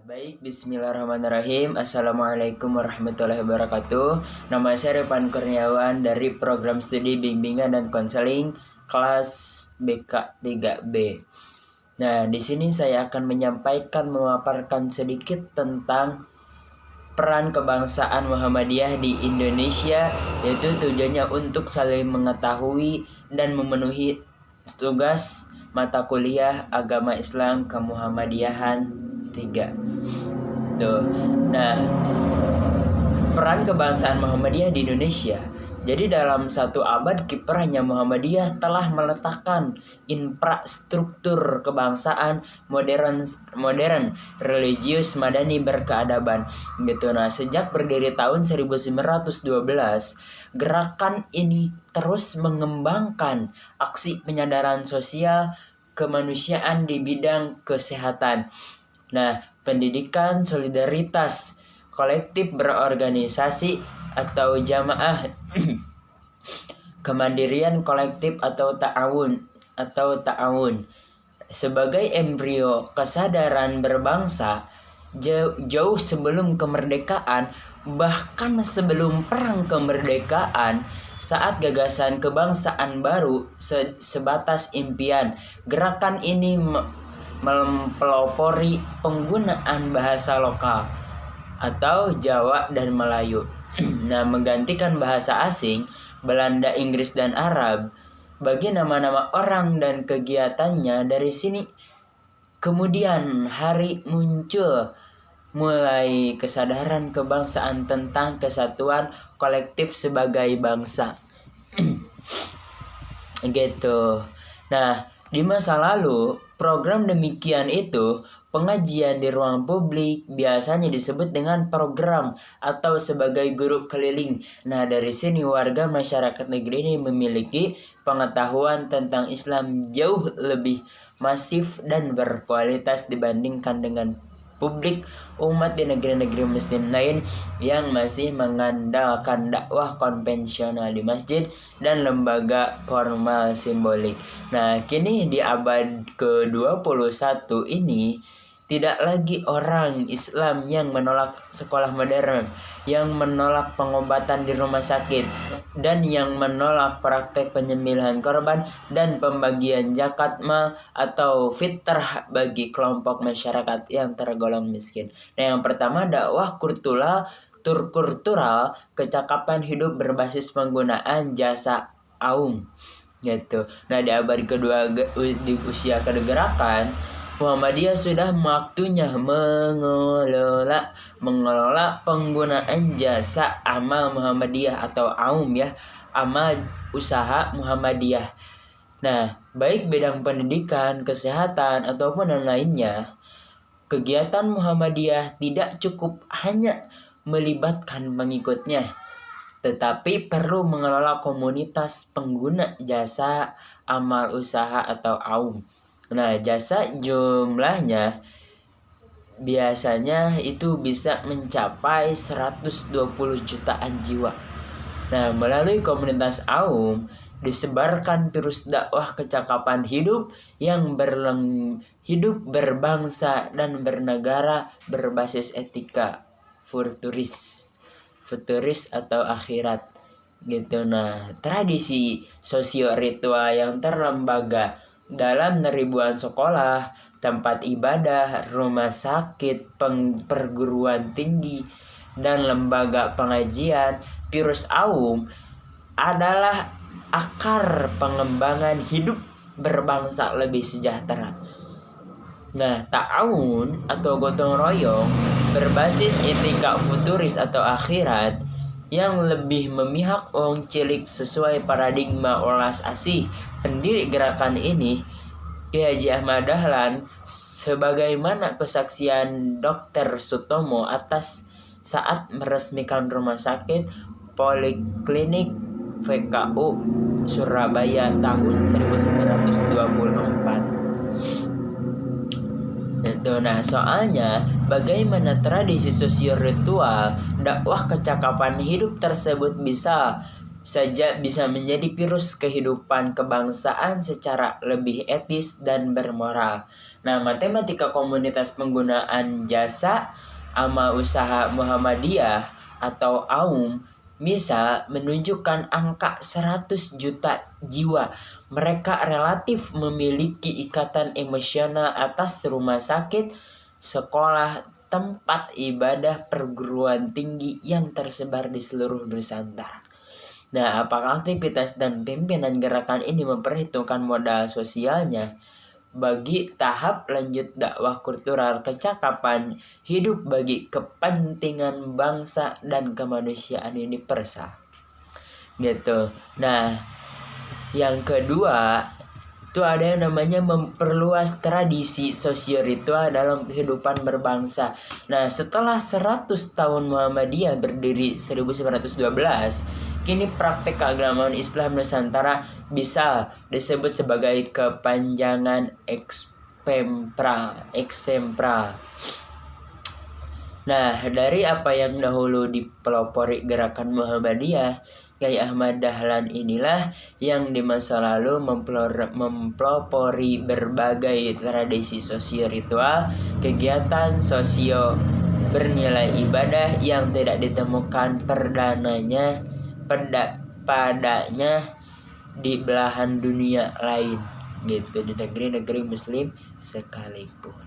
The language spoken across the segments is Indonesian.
Baik, bismillahirrahmanirrahim. Assalamualaikum warahmatullahi wabarakatuh. Nama saya Revan Kurniawan dari program studi bimbingan dan konseling kelas BK 3B. Nah, di sini saya akan memaparkan sedikit tentang peran kebangsaan Muhammadiyah di Indonesia, yaitu tujuannya untuk saling mengetahui dan memenuhi tugas mata kuliah agama Islam kemuhammadiyahan 3. Tuh. Nah, peran kebangsaan Muhammadiyah di Indonesia. Jadi dalam satu abad kiprahnya Muhammadiyah telah meletakkan infrastruktur kebangsaan modern, religius, madani, berkeadaban gitu. Nah, sejak berdiri tahun 1912, gerakan ini terus mengembangkan aksi penyadaran sosial kemanusiaan di bidang kesehatan. Nah, pendidikan, solidaritas, kolektif berorganisasi atau jamaah, kemandirian kolektif atau ta'awun sebagai embrio kesadaran berbangsa jauh sebelum kemerdekaan, bahkan sebelum perang kemerdekaan. Saat gagasan kebangsaan baru sebatas impian, gerakan ini mempelopori penggunaan bahasa lokal atau Jawa dan Melayu. Nah, menggantikan bahasa asing Belanda, Inggris, dan Arab bagi nama-nama orang dan kegiatannya. Dari sini kemudian muncul mulai kesadaran kebangsaan tentang kesatuan kolektif sebagai bangsa. Gitu. Nah, di masa lalu, program demikian itu pengajian di ruang publik biasanya disebut dengan program atau sebagai guru keliling. Nah, dari sini warga masyarakat negeri ini memiliki pengetahuan tentang Islam jauh lebih masif dan berkualitas dibandingkan dengan publik umat di negeri-negeri muslim lain yang masih mengandalkan dakwah konvensional di masjid dan lembaga formal simbolik. Nah, kini di abad ke-21 ini tidak lagi orang Islam yang menolak sekolah modern, yang menolak pengobatan di rumah sakit, dan yang menolak praktek penyembelihan korban dan pembagian zakat mal atau fitrah bagi kelompok masyarakat yang tergolong miskin. Nah, yang pertama dakwah kultural, kecakapan hidup berbasis penggunaan jasa aum gitu. Nah, di abad kedua di usia kedegerakan, Muhammadiyah sudah waktunya mengelola penggunaan jasa amal Muhammadiyah atau aum ya, amal usaha Muhammadiyah. Nah, baik bidang pendidikan, kesehatan ataupun yang lainnya, kegiatan Muhammadiyah tidak cukup hanya melibatkan pengikutnya, tetapi perlu mengelola komunitas pengguna jasa amal usaha atau aum. Nah, jasa jumlahnya biasanya itu bisa mencapai 120 jutaan jiwa. Nah, melalui komunitas aum disebarkan virus dakwah kecakapan hidup yang hidup berbangsa dan bernegara berbasis etika futuris atau akhirat gitu. Nah, tradisi sosio ritual yang terlembaga dalam ribuan sekolah, tempat ibadah, rumah sakit, perguruan tinggi, dan lembaga pengajian, virus aum adalah akar pengembangan hidup berbangsa lebih sejahtera. Nah, ta'awun atau gotong royong berbasis etika futuris atau akhirat yang lebih memihak wong cilik sesuai paradigma Olas Asih, pendiri gerakan ini, Kiai Haji Ahmad Dahlan, sebagaimana kesaksian Dr. Sutomo atas saat meresmikan rumah sakit Poliklinik VKU Surabaya tahun 1924. Nah, soalnya bagaimana tradisi sosio ritual dakwah kecakapan hidup tersebut bisa saja bisa menjadi virus kehidupan kebangsaan secara lebih etis dan bermoral. Nah, matematika komunitas penggunaan jasa ama usaha Muhammadiyah atau AUM bisa menunjukkan angka 100 juta jiwa. Mereka relatif memiliki ikatan emosional atas rumah sakit, sekolah, tempat ibadah, perguruan tinggi yang tersebar di seluruh Nusantara. Nah, apakah aktivitas dan pimpinan gerakan ini memperhitungkan modal sosialnya? Bagi tahap lanjut dakwah kultural kecakapan hidup bagi kepentingan bangsa dan kemanusiaan ini persa. Gitu. Nah, yang kedua itu ada yang namanya memperluas tradisi sosio-ritual dalam kehidupan berbangsa. Nah, setelah 100 tahun Muhammadiyah berdiri 1912, kini praktek keagamaan Islam Nusantara bisa disebut sebagai kepanjangan eksempral. Nah, dari apa yang dahulu dipelopori gerakan Muhammadiyah, Kiai Ahmad Dahlan inilah yang di masa lalu mempelopori berbagai tradisi sosio-ritual, kegiatan sosio bernilai ibadah yang tidak ditemukan padanya di belahan dunia lain, gitu, di negeri-negeri muslim sekalipun.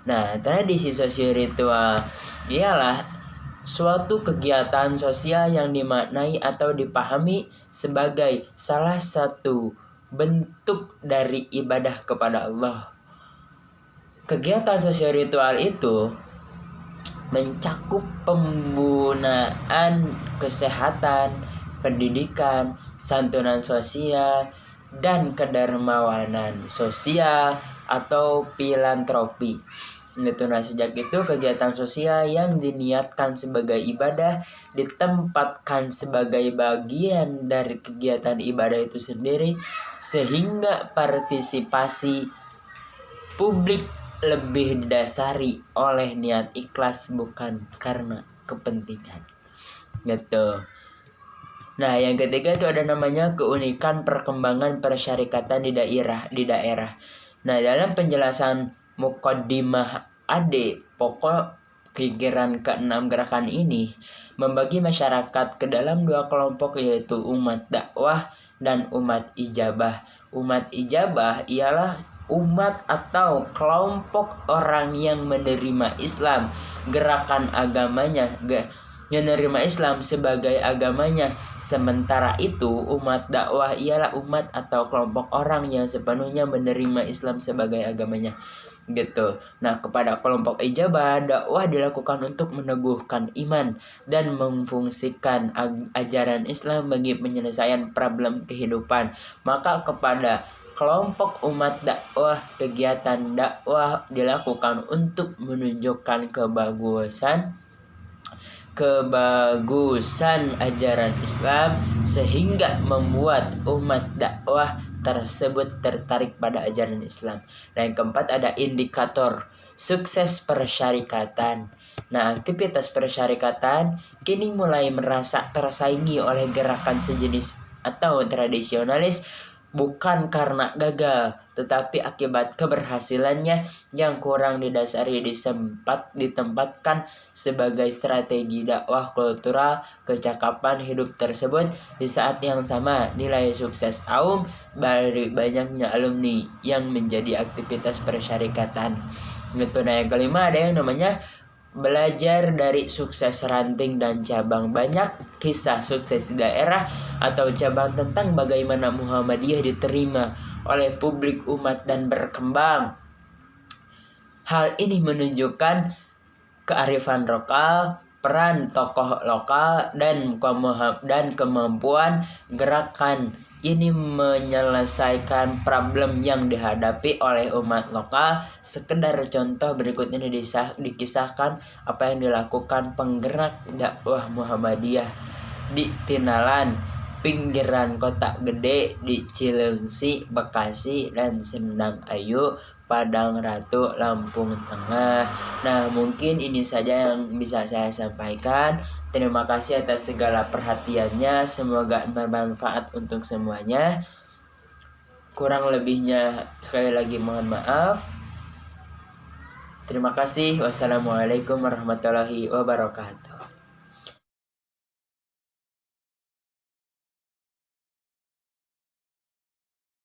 Nah, tradisi sosio-ritual ialah suatu kegiatan sosial yang dimaknai atau dipahami sebagai salah satu bentuk dari ibadah kepada Allah. Kegiatan sosio-ritual itu mencakup penggunaan kesehatan, pendidikan, santunan sosial, dan kedermawanan sosial atau filantropi. Gitu. Nah, sejak itu kegiatan sosial yang diniatkan sebagai ibadah ditempatkan sebagai bagian dari kegiatan ibadah itu sendiri, sehingga partisipasi publik lebih didasari oleh niat ikhlas bukan karena kepentingan. Gitu. Nah, yang ketiga itu ada namanya keunikan perkembangan persyarikatan di daerah. Nah, dalam penjelasan Muqaddimah AD, pokok pikiran ke-6 gerakan ini membagi masyarakat ke dalam dua kelompok, yaitu umat dakwah dan umat ijabah. Umat ijabah ialah umat atau kelompok orang yang menerima Islam, gerakan agamanya, menerima Islam sebagai agamanya. Sementara itu umat dakwah ialah umat atau kelompok orang yang sepenuhnya menerima Islam sebagai agamanya. Gitu. Nah, kepada kelompok ijabah, dakwah dilakukan untuk meneguhkan iman dan memfungsikan ajaran Islam bagi penyelesaian problem kehidupan. Maka kepada kelompok umat dakwah, kegiatan dakwah dilakukan untuk menunjukkan kebagusan ajaran Islam, sehingga membuat umat dakwah tersebut tertarik pada ajaran Islam. Dan yang keempat ada indikator sukses persyarikatan. Nah, aktivitas persyarikatan kini mulai merasa tersaingi oleh gerakan sejenis atau tradisionalis, bukan karena gagal, tetapi akibat keberhasilannya yang kurang didasari ditempatkan sebagai strategi dakwah kultural kecakapan hidup tersebut. Di saat yang sama, nilai sukses AUM dari banyaknya alumni yang menjadi aktivitas persyarikatan. Gitu. Nah, yang kelima ada yang namanya belajar dari sukses ranting dan cabang. Banyak kisah sukses di daerah atau cabang tentang bagaimana Muhammadiyah diterima oleh publik umat dan berkembang. Hal ini menunjukkan kearifan lokal, peran tokoh lokal, dan kemampuan gerakan ini menyelesaikan problem yang dihadapi oleh umat lokal. Sekedar contoh berikut ini dikisahkan apa yang dilakukan penggerak dakwah Muhammadiyah di Tinalan, pinggiran Kota Gede, di Cileungsi, Bekasi, dan Sendang Ayu Padang Ratu, Lampung Tengah. Nah, mungkin ini saja yang bisa saya sampaikan. Terima kasih atas segala perhatiannya. Semoga bermanfaat untuk semuanya. Kurang lebihnya sekali lagi mohon maaf. Terima kasih. Wassalamualaikum warahmatullahi wabarakatuh.